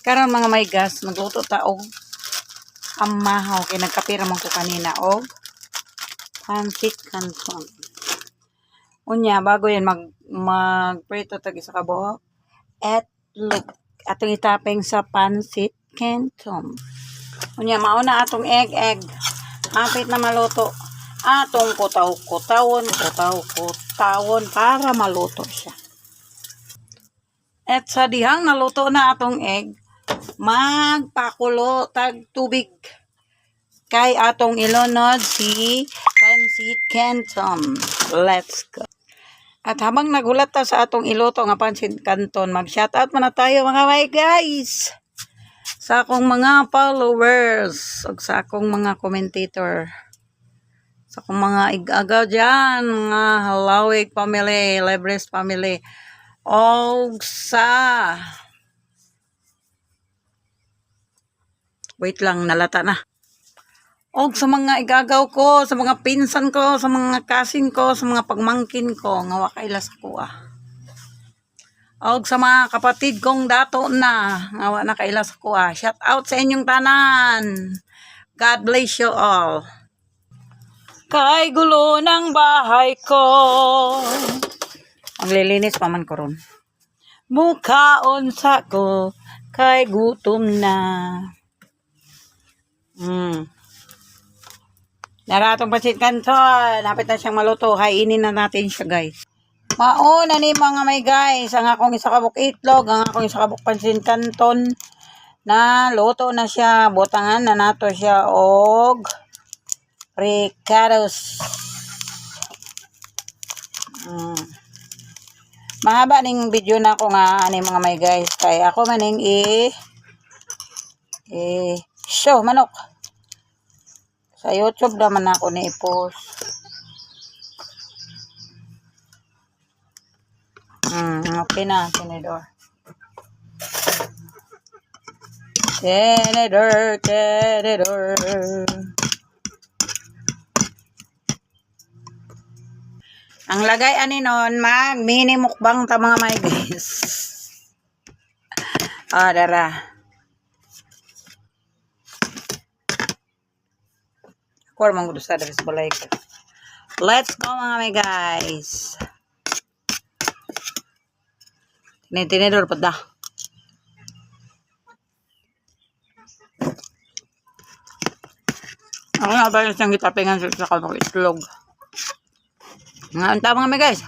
Karon mga may gas, magluto ta og amahaw kay nagkapira man ko kanina og pancit canton. Unya bago yan magprito tag isa ka buhok at look atong itaping sa pancit canton. Unya mauna atong egg. Hapit na maluto. Atong kutaw-kutawon para maluto siya. At sa dihang naluto na atong egg, magpakulo tag tubig. Kay atong ilunod si pancit canton. Let's go. At habang nagulat ta sa atong iluto nga pancit canton, mag-shoutout muna tayo mga may guys. Sa akong mga followers, ug sa akong mga commentator. Sa akong mga igagaw dyan, mga Halawig family, Lebres family. O wait lang, nalata na. O sa mga igagaw ko, sa mga pinsan ko, sa mga kasin ko, sa mga pagmangkin ko, nga wakaila sa kuha. O sa mga kapatid kong dato na, nga wala na kaila sa kuha. Shout out sa inyong tanan. God bless you all. Kay gulo ng bahay ko. Ang lilinis pa man ko ron. Mukaon sa ko, kay gutom na. Naratong pancit canton. Napit na siyang maluto. Hainin na natin siya guys. Mauna ni mga may guys. Ang akong isa kabuk itlog. Ang akong isa kabuk pancit canton. Na luto na siya. Butangan na nato siya. Og ricados. Mahaba ning video na ako nga ani mga may guys. Kaya ako maning show manok. Sa YouTube naman ako ni i-post. Okay na, tinidor. Tinidor. Ang lagay ani nun, mag-mini mukbang ta mga may guys. Dara. Kuwar mong gusto sa balay ko. Let's go mga may guys. Tinidor pa da. Ako nga ba yung siyang gitapingan sa kabang itlog. Nga, anta mga may guys.